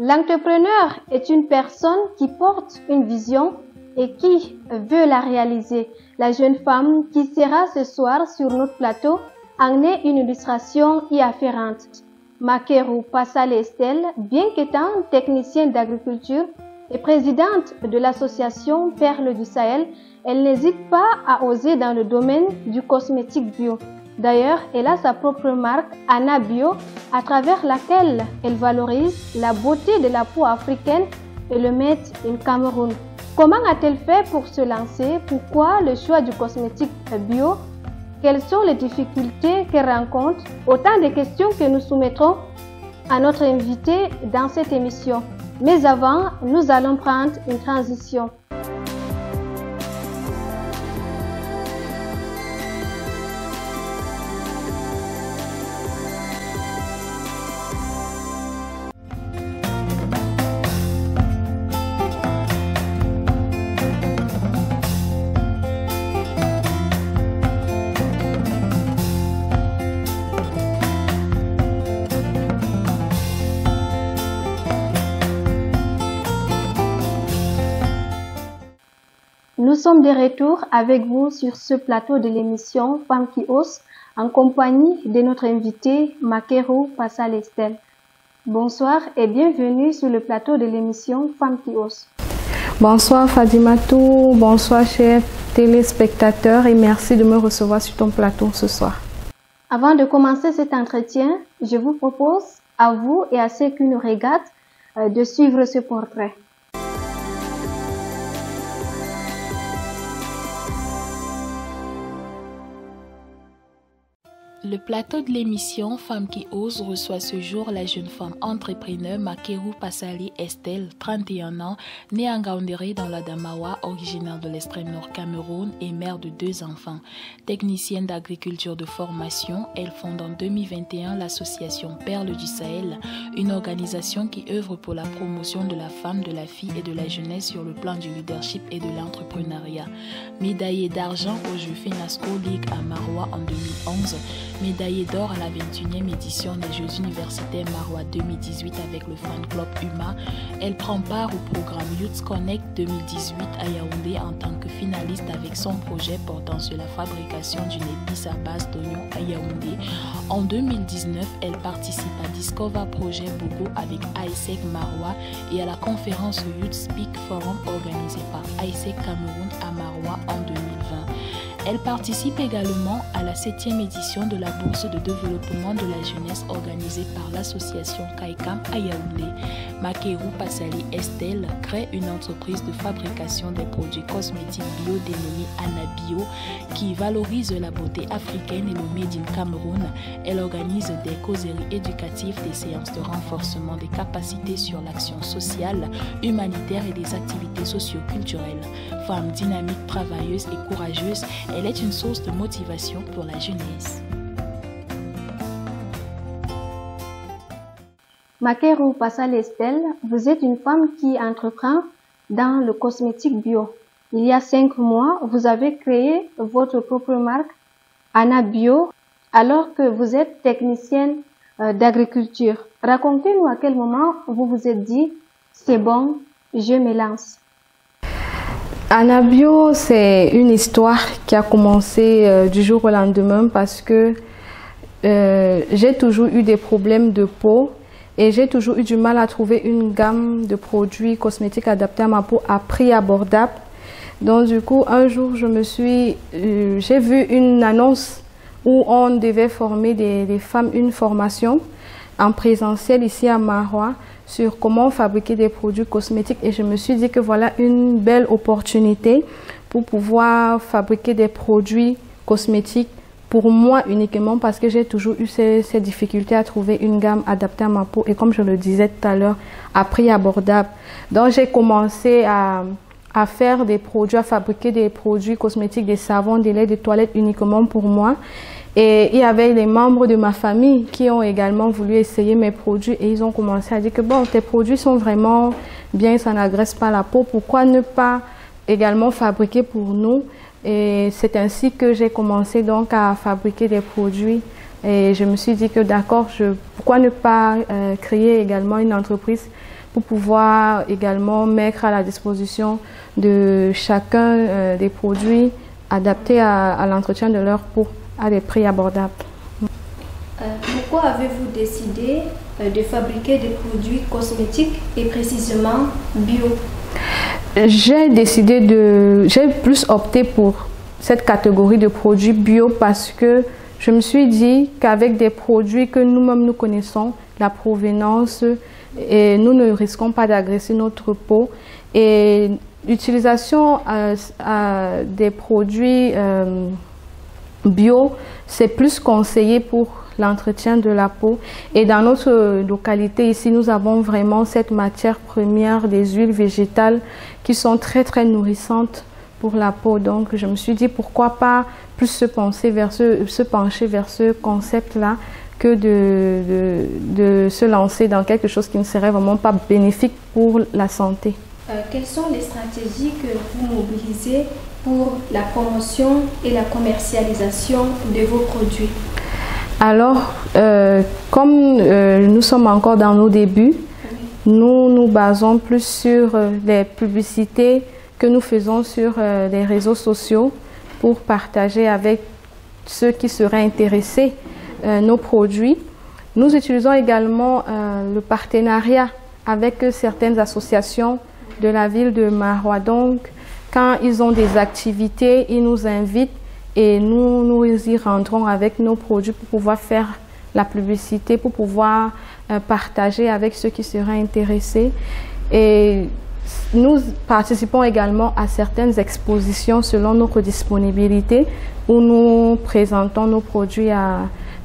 L'entrepreneur est une personne qui porte une vision et qui veut la réaliser. La jeune femme qui sera ce soir sur notre plateau en est une illustration y afférente. Makerou Passale Estelle, bien qu'étant technicienne d'agriculture et présidente de l'association Perles du Sahel, elle n'hésite pas à oser dans le domaine du cosmétique bio. D'ailleurs, elle a sa propre marque, Anna Bio, à travers laquelle elle valorise la beauté de la peau africaine et le Made in Cameroun. Comment a-t-elle fait pour se lancer? Pourquoi le choix du cosmétique bio? Quelles sont les difficultés qu'elle rencontre? Autant de questions que nous soumettrons à notre invité dans cette émission. Mais avant, nous allons prendre une transition. Nous sommes de retour avec vous sur ce plateau de l'émission Femmes qui osent en compagnie de notre invitée Makerou Passale Estelle. Bonsoir et bienvenue sur le plateau de l'émission Femmes qui osent. Bonsoir Fadimatou, bonsoir chers téléspectateurs et merci de me recevoir sur ton plateau ce soir. Avant de commencer cet entretien, je vous propose à vous et à ceux qui nous regardent de suivre ce portrait. Le plateau de l'émission Femmes qui osent reçoit ce jour la jeune femme entrepreneur Makerou Passale Estelle, 31 ans, née en Gaoundéré dans l'Adamawa, originaire de l'extrême nord Cameroun et mère de 2 enfants. Technicienne d'agriculture de formation, elle fonde en 2021 l'association Perles du Sahel, une organisation qui œuvre pour la promotion de la femme, de la fille et de la jeunesse sur le plan du leadership et de l'entrepreneuriat. Médaillée d'argent aux Jeux FENASCO League à Maroua en 2011, médaillée d'or à la 21e édition des Jeux universitaires Maroua 2018 avec le fan club UMA, elle prend part au programme Youth Connect 2018 à Yaoundé en tant que finaliste avec son projet portant sur la fabrication d'une épice à base d'oignons à Yaoundé. En 2019, elle participe à Discover Projet Bogo avec AISEC Maroua et à la conférence Youth Speak Forum organisée par AISEC Cameroun à Maroua en 2020. Elle participe également à la 7e édition de la Bourse de développement de la jeunesse organisée par l'association Kaikam à Yaoundé. Makerou Passale Estelle crée une entreprise de fabrication des produits cosmétiques bio dénommée Anna Bio qui valorise la beauté africaine et le Made in Cameroun. Elle organise des causeries éducatives, des séances de renforcement des capacités sur l'action sociale, humanitaire et des activités socio-culturelles. Femme dynamique, travailleuse et courageuse, elle est une source de motivation pour la jeunesse. Makerou Passale Estelle, vous êtes une femme qui entreprend dans le cosmétique bio. Il y a 5 mois, vous avez créé votre propre marque, Anna Bio, alors que vous êtes technicienne d'agriculture. Racontez-nous à quel moment vous vous êtes dit, c'est bon, je me lance. Anna Bio, c'est une histoire qui a commencé du jour au lendemain parce que j'ai toujours eu des problèmes de peau et j'ai toujours eu du mal à trouver une gamme de produits cosmétiques adaptés à ma peau à prix abordable. Donc du coup, un jour, j'ai vu une annonce où on devait former des femmes une formation en présentiel ici à Maroua sur comment fabriquer des produits cosmétiques et je me suis dit que voilà une belle opportunité pour pouvoir fabriquer des produits cosmétiques pour moi uniquement parce que j'ai toujours eu ces difficultés à trouver une gamme adaptée à ma peau et comme je le disais tout à l'heure, à prix abordable. Donc j'ai commencé à faire des produits, à fabriquer des produits cosmétiques, des savons, des laits de toilette uniquement pour moi. Et il y avait les membres de ma famille qui ont également voulu essayer mes produits et ils ont commencé à dire que bon, tes produits sont vraiment bien, ça n'agresse pas la peau, pourquoi ne pas également fabriquer pour nous? Et c'est ainsi que j'ai commencé donc à fabriquer des produits et je me suis dit que d'accord, pourquoi ne pas créer également une entreprise pour pouvoir également mettre à la disposition de chacun des produits adaptés à l'entretien de leur peau à des prix abordables. Pourquoi avez-vous décidé de fabriquer des produits cosmétiques et précisément bio? J'ai plus opté pour cette catégorie de produits bio parce que je me suis dit qu'avec des produits que nous-mêmes nous connaissons, la provenance, et nous ne risquons pas d'agresser notre peau. Et l'utilisation des produits bio, c'est plus conseillé pour l'entretien de la peau. Et dans notre localité ici, nous avons vraiment cette matière première des huiles végétales qui sont très très nourrissantes pour la peau. Donc je me suis dit pourquoi pas plus se pencher vers ce concept-là que de se lancer dans quelque chose qui ne serait vraiment pas bénéfique pour la santé. Quelles sont les stratégies que vous mobilisez pour la promotion et la commercialisation de vos produits? Alors, comme nous sommes encore dans nos débuts, nous nous basons plus sur les publicités que nous faisons sur les réseaux sociaux pour partager avec ceux qui seraient intéressés nos produits. Nous utilisons également le partenariat avec certaines associations de la ville de Maroua. Donc, quand ils ont des activités, ils nous invitent et nous y rendrons avec nos produits pour pouvoir faire la publicité, pour pouvoir partager avec ceux qui seraient intéressés. Et nous participons également à certaines expositions selon notre disponibilité où nous présentons nos produits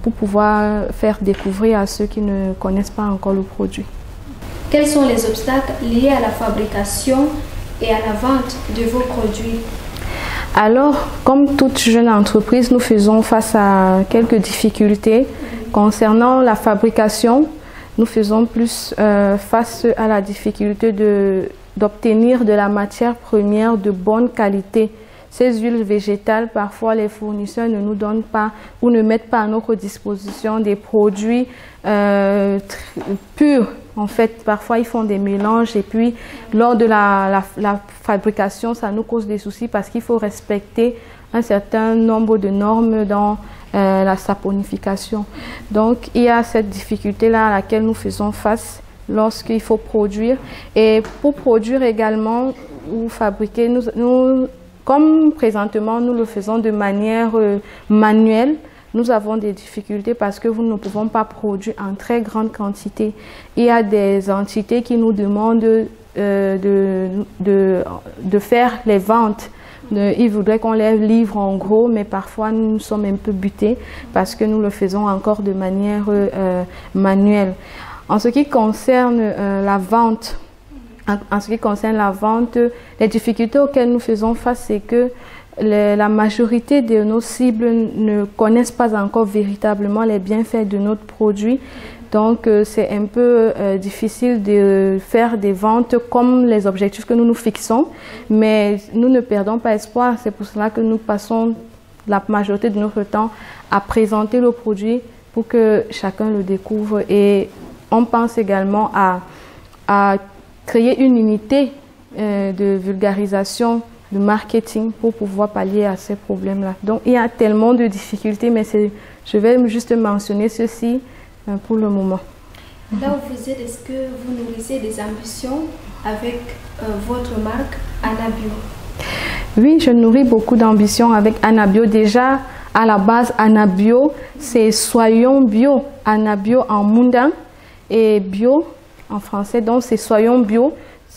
pour pouvoir faire découvrir à ceux qui ne connaissent pas encore le produit. Quels sont les obstacles liés à la fabrication et à la vente de vos produits? Alors, comme toute jeune entreprise, nous faisons face à quelques difficultés. Concernant la fabrication, nous faisons plus face à la difficulté d'obtenir de la matière première de bonne qualité. Ces huiles végétales, parfois les fournisseurs ne nous donnent pas ou ne mettent pas à notre disposition des produits purs. En fait, parfois ils font des mélanges et puis lors de la fabrication, ça nous cause des soucis parce qu'il faut respecter un certain nombre de normes dans la saponification. Donc, il y a cette difficulté-là à laquelle nous faisons face lorsqu'il faut produire. Et pour produire également ou fabriquer, comme présentement nous le faisons de manière manuelle, nous avons des difficultés parce que nous ne pouvons pas produire en très grande quantité. Il y a des entités qui nous demandent de faire les ventes. Ils voudraient qu'on les livre en gros, mais parfois nous sommes un peu butés parce que nous le faisons encore de manière manuelle. En ce qui concerne la vente, les difficultés auxquelles nous faisons face, c'est que la majorité de nos cibles ne connaissent pas encore véritablement les bienfaits de notre produit. Donc, c'est un peu difficile de faire des ventes comme les objectifs que nous nous fixons. Mais nous ne perdons pas espoir. C'est pour cela que nous passons la majorité de notre temps à présenter le produit pour que chacun le découvre. Et on pense également à créer une unité de vulgarisation, de marketing pour pouvoir pallier à ces problèmes-là. Donc, il y a tellement de difficultés, mais je vais juste mentionner ceci pour le moment. Là où vous êtes, est-ce que vous nourrissez des ambitions avec votre marque Anabio? Oui, je nourris beaucoup d'ambitions avec Anabio. Déjà, à la base, Anabio, c'est Soyons bio. Anabio en munda et bio en français, donc c'est Soyons bio.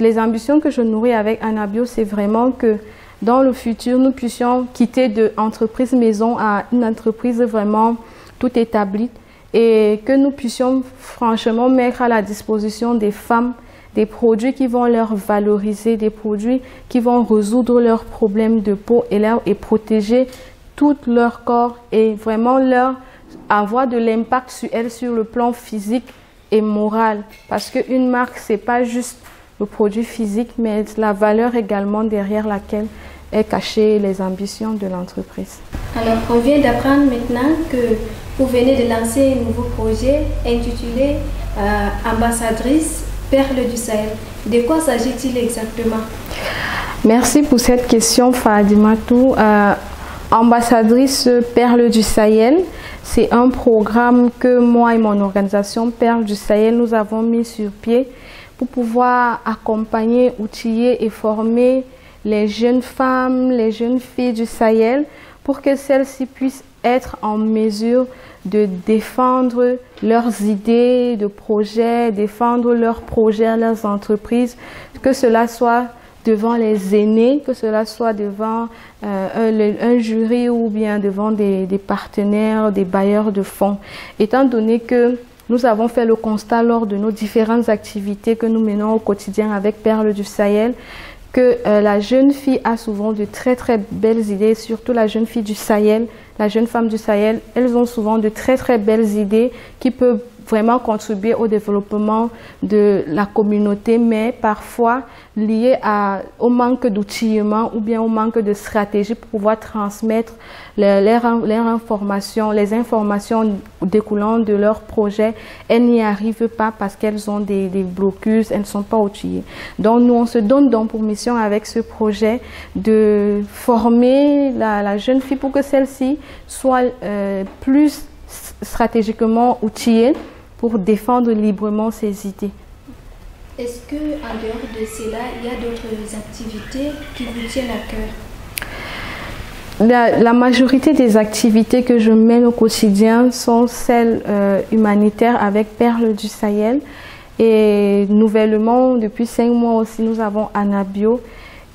Les ambitions que je nourris avec Anabio, c'est vraiment que dans le futur, nous puissions quitter de entreprise maison à une entreprise vraiment tout établie et que nous puissions franchement mettre à la disposition des femmes des produits qui vont leur valoriser, des produits qui vont résoudre leurs problèmes de peau et protéger tout leur corps et vraiment avoir de l'impact sur elles sur le plan physique et moral. Parce qu'une marque, ce n'est pas juste le produit physique, mais la valeur également derrière laquelle est cachée les ambitions de l'entreprise. Alors, on vient d'apprendre maintenant que vous venez de lancer un nouveau projet intitulé Ambassadrice Perles du Sahel. De quoi s'agit-il exactement? Merci pour cette question, Fadimatou. Ambassadrice Perles du Sahel, c'est un programme que moi et mon organisation Perles du Sahel, nous avons mis sur pied pour pouvoir accompagner, outiller et former les jeunes femmes, les jeunes filles du Sahel pour que celles-ci puissent être en mesure de défendre leurs idées de projets, défendre leurs projets, leurs entreprises, que cela soit devant les aînés, que cela soit devant un jury ou bien devant des partenaires, des bailleurs de fonds. Étant donné que nous avons fait le constat lors de nos différentes activités que nous menons au quotidien avec Perles du Sahel, que la jeune fille a souvent de très très belles idées, surtout la jeune fille du Sahel, la jeune femme du Sahel, elles ont souvent de très très belles idées qui peuvent vraiment contribuer au développement de la communauté, mais parfois liées au manque d'outillement ou bien au manque de stratégie pour pouvoir transmettre les informations découlant de leur projet. Elles n'y arrivent pas parce qu'elles ont des blocus, elles ne sont pas outillées. Donc nous, on se donne donc pour mission avec ce projet de former la jeune fille pour que celle-ci soit plus stratégiquement outillée pour défendre librement ses idées. Est-ce que, en dehors de cela, il y a d'autres activités qui vous tiennent à cœur? La majorité des activités que je mène au quotidien sont celles humanitaires avec Perles du Sahel. Et nouvellement, depuis 5 mois aussi, nous avons Anabio.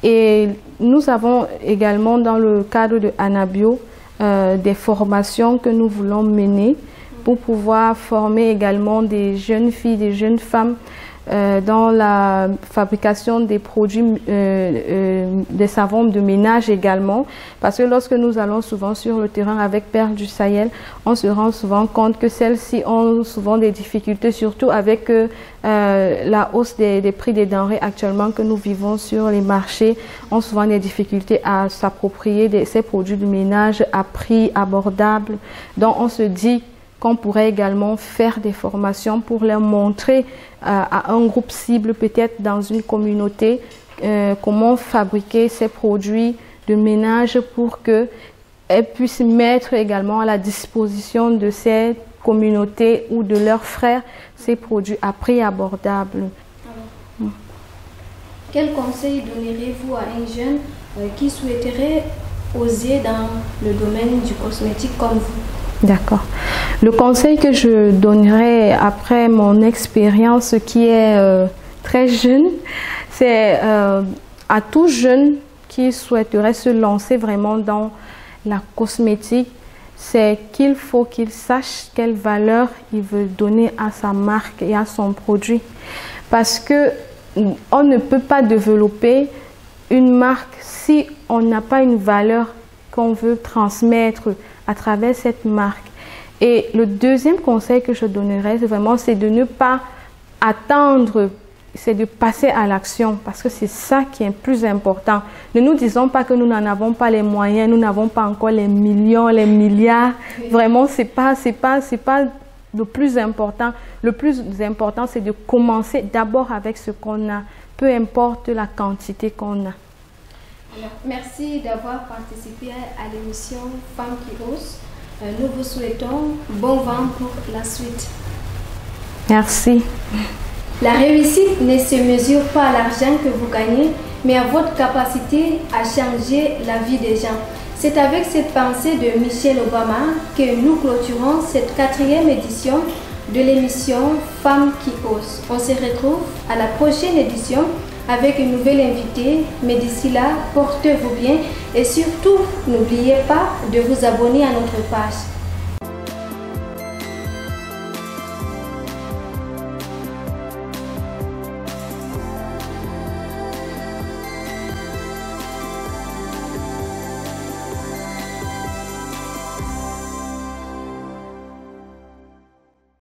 Et nous avons également, dans le cadre de Anabio, des formations que nous voulons mener pour pouvoir former également des jeunes filles, des jeunes femmes dans la fabrication des produits, des savons de ménage également. Parce que lorsque nous allons souvent sur le terrain avec Perles du Sahel, on se rend souvent compte que celles-ci ont souvent des difficultés, surtout avec la hausse des prix des denrées actuellement que nous vivons sur les marchés, ont souvent des difficultés à s'approprier ces produits de ménage à prix abordable. Donc on se dit qu'on pourrait également faire des formations pour leur montrer à un groupe cible, peut-être dans une communauté, comment fabriquer ces produits de ménage pour qu'elles puissent mettre également à la disposition de ces communautés ou de leurs frères ces produits à prix abordable. Quel conseil donnerez-vous à un jeune qui souhaiterait oser dans le domaine du cosmétique comme vous? D'accord. Le conseil que je donnerais après mon expérience qui est très jeune, c'est à tout jeune qui souhaiterait se lancer vraiment dans la cosmétique, c'est qu'il faut qu'il sache quelle valeur il veut donner à sa marque et à son produit. Parce que on ne peut pas développer une marque si on n'a pas une valeur qu'on veut transmettre à travers cette marque. Et le deuxième conseil que je donnerais, c'est de ne pas attendre, c'est de passer à l'action, parce que c'est ça qui est plus important. Ne nous disons pas que nous n'en avons pas les moyens, nous n'avons pas encore les millions, les milliards. Oui. Vraiment, c'est pas le plus important. Le plus important, c'est de commencer d'abord avec ce qu'on a, peu importe la quantité qu'on a. Alors, merci d'avoir participé à l'émission Femmes qui osent. Nous vous souhaitons bon vent pour la suite. Merci. La réussite ne se mesure pas à l'argent que vous gagnez, mais à votre capacité à changer la vie des gens. C'est avec cette pensée de Michelle Obama que nous clôturons cette 4e édition de l'émission Femmes qui osent. On se retrouve à la prochaine édition avec une nouvelle invitée, mais d'ici là, portez-vous bien et surtout, n'oubliez pas de vous abonner à notre page.